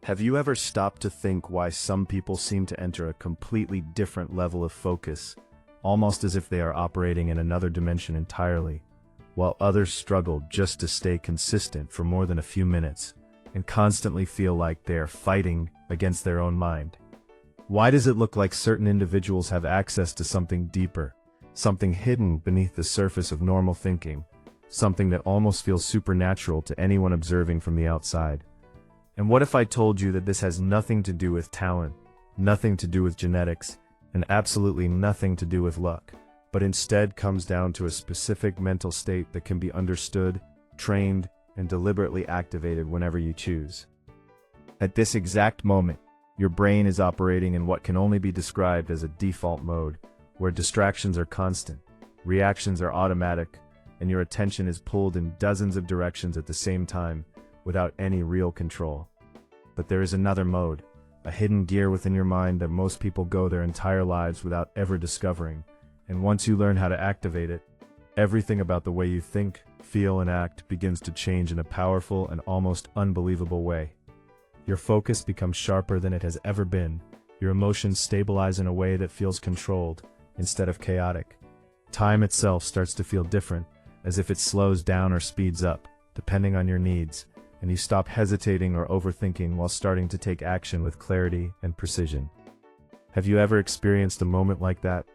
Have you ever stopped to think why some people seem to enter a completely different level of focus, almost as if they are operating in another dimension entirely, while others struggle just to stay consistent for more than a few minutes, and constantly feel like they are fighting against their own mind? Why does it look like certain individuals have access to something deeper, something hidden beneath the surface of normal thinking, something that almost feels supernatural to anyone observing from the outside? And what if I told you that this has nothing to do with talent, nothing to do with genetics, and absolutely nothing to do with luck, but instead comes down to a specific mental state that can be understood, trained, and deliberately activated whenever you choose? At this exact moment, your brain is operating in what can only be described as a default mode, where distractions are constant, reactions are automatic, and your attention is pulled in dozens of directions at the same time, without any real control. But there is another mode, a hidden gear within your mind that most people go their entire lives without ever discovering, and once you learn how to activate it, everything about the way you think, feel, and act begins to change in a powerful and almost unbelievable way. Your focus becomes sharper than it has ever been, your emotions stabilize in a way that feels controlled, instead of chaotic. Time itself starts to feel different, as if it slows down or speeds up, depending on your needs, and you stop hesitating or overthinking while starting to take action with clarity and precision. Have you ever experienced a moment like that,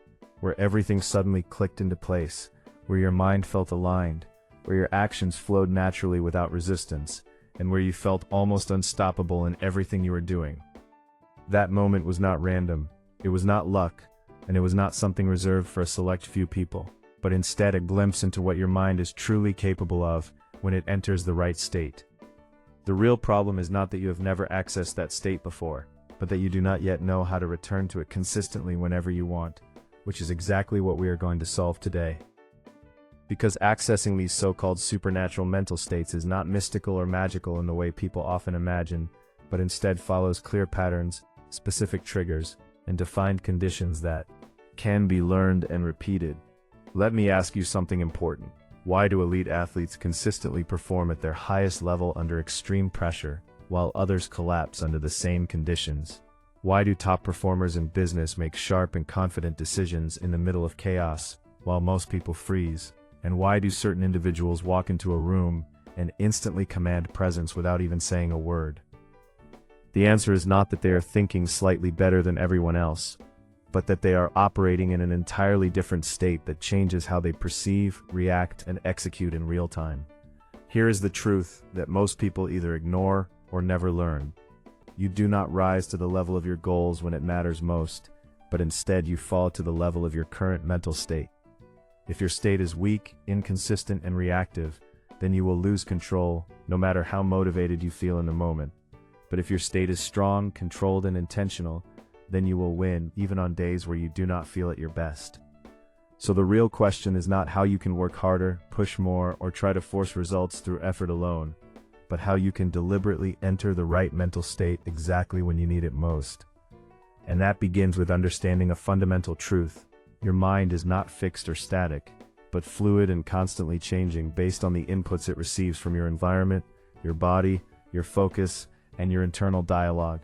where everything suddenly clicked into place, where your mind felt aligned, where your actions flowed naturally without resistance, and where you felt almost unstoppable in everything you were doing? That moment was not random, it was not luck, and it was not something reserved for a select few people, but instead a glimpse into what your mind is truly capable of when it enters the right state. The real problem is not that you have never accessed that state before, but that you do not yet know how to return to it consistently whenever you want, which is exactly what we are going to solve today. Because accessing these so-called supernatural mental states is not mystical or magical in the way people often imagine, but instead follows clear patterns, specific triggers, and defined conditions that can be learned and repeated. Let me ask you something important. Why do elite athletes consistently perform at their highest level under extreme pressure, while others collapse under the same conditions? Why do top performers in business make sharp and confident decisions in the middle of chaos, while most people freeze? And why do certain individuals walk into a room and instantly command presence without even saying a word? The answer is not that they are thinking slightly better than everyone else, but that they are operating in an entirely different state that changes how they perceive, react, and execute in real time. Here is the truth that most people either ignore or never learn. You do not rise to the level of your goals when it matters most, but instead you fall to the level of your current mental state. If your state is weak, inconsistent, and reactive, then you will lose control, no matter how motivated you feel in the moment. But if your state is strong, controlled, and intentional, then you will win, even on days where you do not feel at your best. So the real question is not how you can work harder, push more, or try to force results through effort alone, but how you can deliberately enter the right mental state exactly when you need it most. And that begins with understanding a fundamental truth. Your mind is not fixed or static, but fluid and constantly changing based on the inputs it receives from your environment, your body, your focus, and your internal dialogue.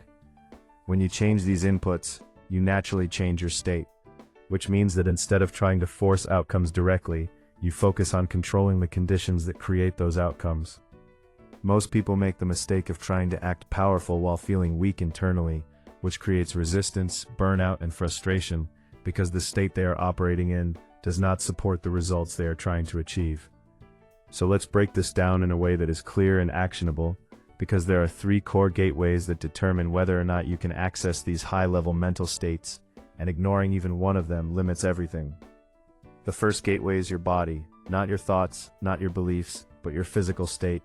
When you change these inputs, you naturally change your state, which means that instead of trying to force outcomes directly, you focus on controlling the conditions that create those outcomes. Most people make the mistake of trying to act powerful while feeling weak internally, which creates resistance, burnout, and frustration, because the state they are operating in does not support the results they are trying to achieve. So let's break this down in a way that is clear and actionable, because there are 3 core gateways that determine whether or not you can access these high-level mental states, and ignoring even one of them limits everything. The first gateway is your body, not your thoughts, not your beliefs, but your physical state,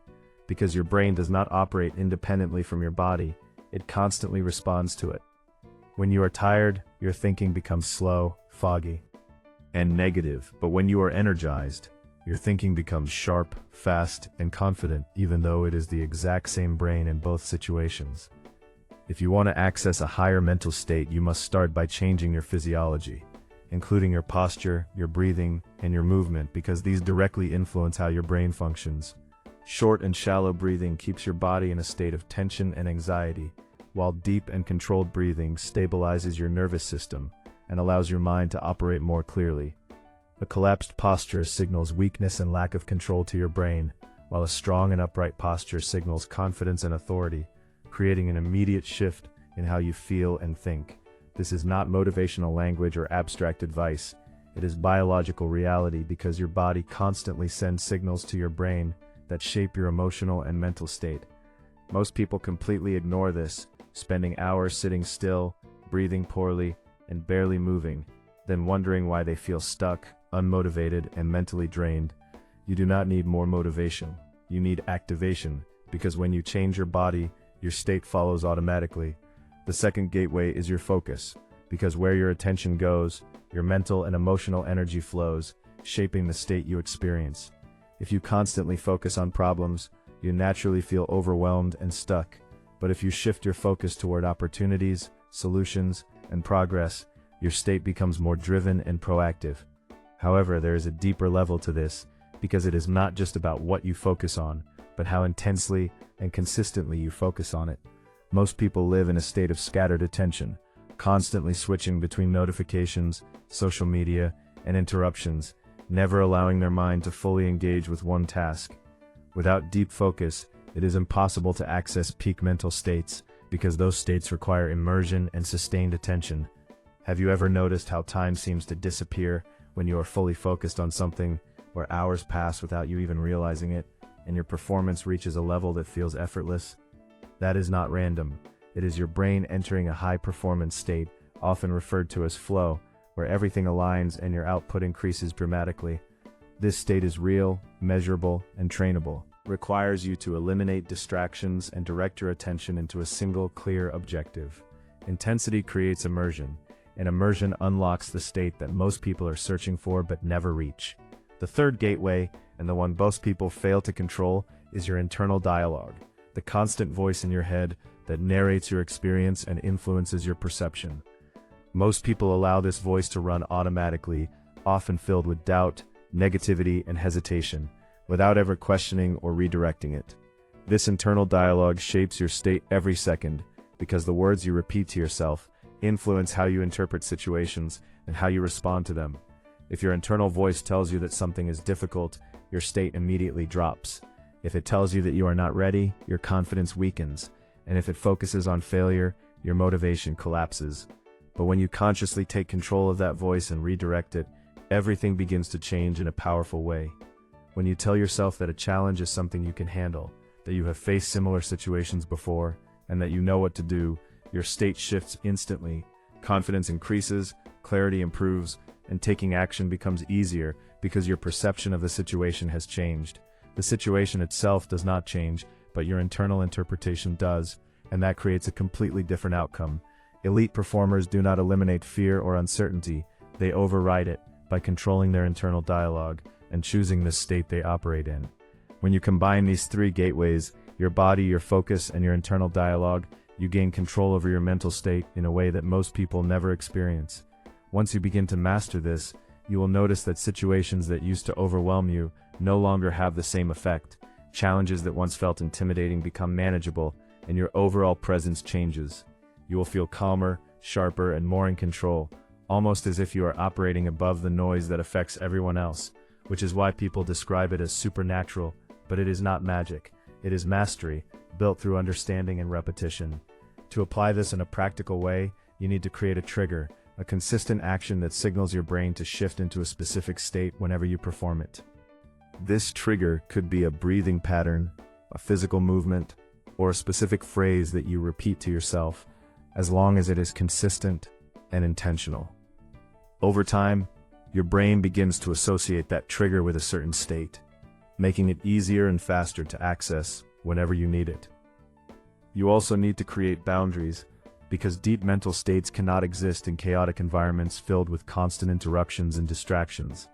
because your brain does not operate independently from your body, it constantly responds to it. When you are tired, your thinking becomes slow, foggy, and negative, but when you are energized, your thinking becomes sharp, fast, and confident, even though it is the exact same brain in both situations. If you want to access a higher mental state, you must start by changing your physiology, including your posture, your breathing, and your movement, because these directly influence how your brain functions. Short and shallow breathing keeps your body in a state of tension and anxiety, while deep and controlled breathing stabilizes your nervous system and allows your mind to operate more clearly. A collapsed posture signals weakness and lack of control to your brain, while a strong and upright posture signals confidence and authority, creating an immediate shift in how you feel and think. This is not motivational language or abstract advice. It is biological reality because your body constantly sends signals to your brain that shape your emotional and mental state. Most people completely ignore this, spending hours sitting still, breathing poorly, and barely moving, then wondering why they feel stuck, unmotivated, and mentally drained. You do not need more motivation. You need activation, because when you change your body, your state follows automatically. The second gateway is your focus, because where your attention goes, your mental and emotional energy flows, shaping the state you experience. If you constantly focus on problems, you naturally feel overwhelmed and stuck. But if you shift your focus toward opportunities, solutions, and progress, your state becomes more driven and proactive. However, there is a deeper level to this, because it is not just about what you focus on, but how intensely and consistently you focus on it. Most people live in a state of scattered attention, constantly switching between notifications, social media, and interruptions, never allowing their mind to fully engage with one task. Without deep focus, it is impossible to access peak mental states, because those states require immersion and sustained attention. Have you ever noticed how time seems to disappear when you are fully focused on something, where hours pass without you even realizing it, and your performance reaches a level that feels effortless? That is not random. It is your brain entering a high-performance state, often referred to as flow, where everything aligns and your output increases dramatically. This state is real, measurable, and trainable. It requires you to eliminate distractions and direct your attention into a single, clear objective. Intensity creates immersion, and immersion unlocks the state that most people are searching for but never reach. The third gateway, and the one most people fail to control, is your internal dialogue, the constant voice in your head that narrates your experience and influences your perception. Most people allow this voice to run automatically, often filled with doubt, negativity, and hesitation, without ever questioning or redirecting it. This internal dialogue shapes your state every second, because the words you repeat to yourself influence how you interpret situations and how you respond to them. If your internal voice tells you that something is difficult, your state immediately drops. If it tells you that you are not ready, your confidence weakens. And if it focuses on failure, your motivation collapses. But when you consciously take control of that voice and redirect it, everything begins to change in a powerful way. When you tell yourself that a challenge is something you can handle, that you have faced similar situations before, and that you know what to do, your state shifts instantly. Confidence increases, clarity improves, and taking action becomes easier because your perception of the situation has changed. The situation itself does not change, but your internal interpretation does, and that creates a completely different outcome. Elite performers do not eliminate fear or uncertainty, they override it by controlling their internal dialogue and choosing the state they operate in. When you combine these three gateways, your body, your focus, and your internal dialogue, you gain control over your mental state in a way that most people never experience. Once you begin to master this, you will notice that situations that used to overwhelm you no longer have the same effect. Challenges that once felt intimidating become manageable, and your overall presence changes. You will feel calmer, sharper, and more in control, almost as if you are operating above the noise that affects everyone else, which is why people describe it as supernatural, but it is not magic. It is mastery, built through understanding and repetition. To apply this in a practical way, you need to create a trigger, a consistent action that signals your brain to shift into a specific state whenever you perform it. This trigger could be a breathing pattern, a physical movement, or a specific phrase that you repeat to yourself, as long as it is consistent and intentional. Over time, your brain begins to associate that trigger with a certain state, making it easier and faster to access whenever you need it. You also need to create boundaries, because deep mental states cannot exist in chaotic environments filled with constant interruptions and distractions.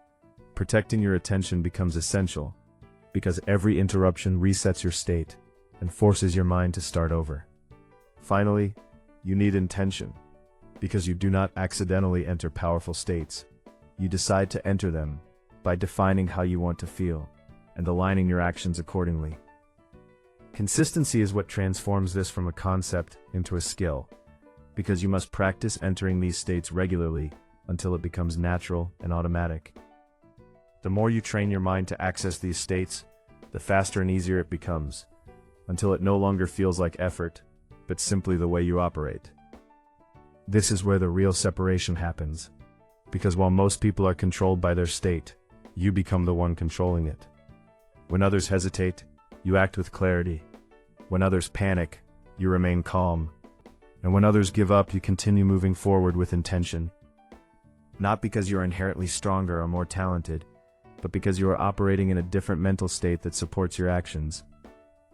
Protecting your attention becomes essential, because every interruption resets your state and forces your mind to start over. Finally, you need intention, because you do not accidentally enter powerful states. You decide to enter them by defining how you want to feel and aligning your actions accordingly. Consistency is what transforms this from a concept into a skill, because you must practice entering these states regularly until it becomes natural and automatic. The more you train your mind to access these states, the faster and easier it becomes, until it no longer feels like effort, but simply the way you operate. This is where the real separation happens, because while most people are controlled by their state, you become the one controlling it. When others hesitate, you act with clarity. When others panic, you remain calm. And when others give up, you continue moving forward with intention. Not because you are inherently stronger or more talented, but because you are operating in a different mental state that supports your actions.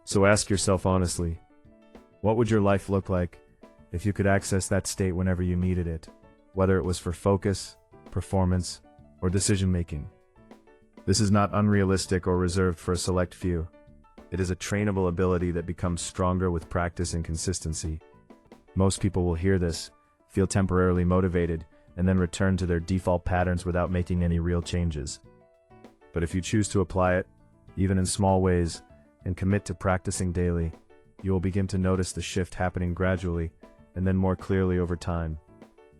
So ask yourself honestly, what would your life look like if you could access that state whenever you needed it, whether it was for focus, performance, or decision-making? This is not unrealistic or reserved for a select few. It is a trainable ability that becomes stronger with practice and consistency. Most people will hear this, feel temporarily motivated, and then return to their default patterns without making any real changes. But if you choose to apply it, even in small ways, and commit to practicing daily, you will begin to notice the shift happening gradually, and then more clearly over time.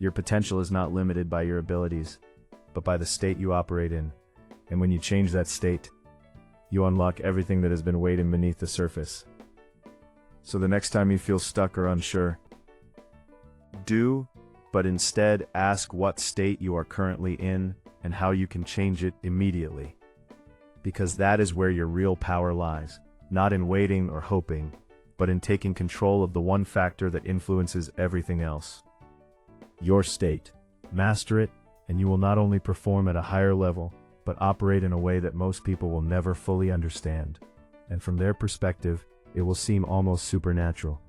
Your potential is not limited by your abilities, but by the state you operate in. And when you change that state, you unlock everything that has been waiting beneath the surface. So the next time you feel stuck or unsure, but instead ask what state you are currently in and how you can change it immediately. Because that is where your real power lies, not in waiting or hoping, but in taking control of the one factor that influences everything else. Your state. Master it, and you will not only perform at a higher level, but operate in a way that most people will never fully understand. And from their perspective, it will seem almost supernatural.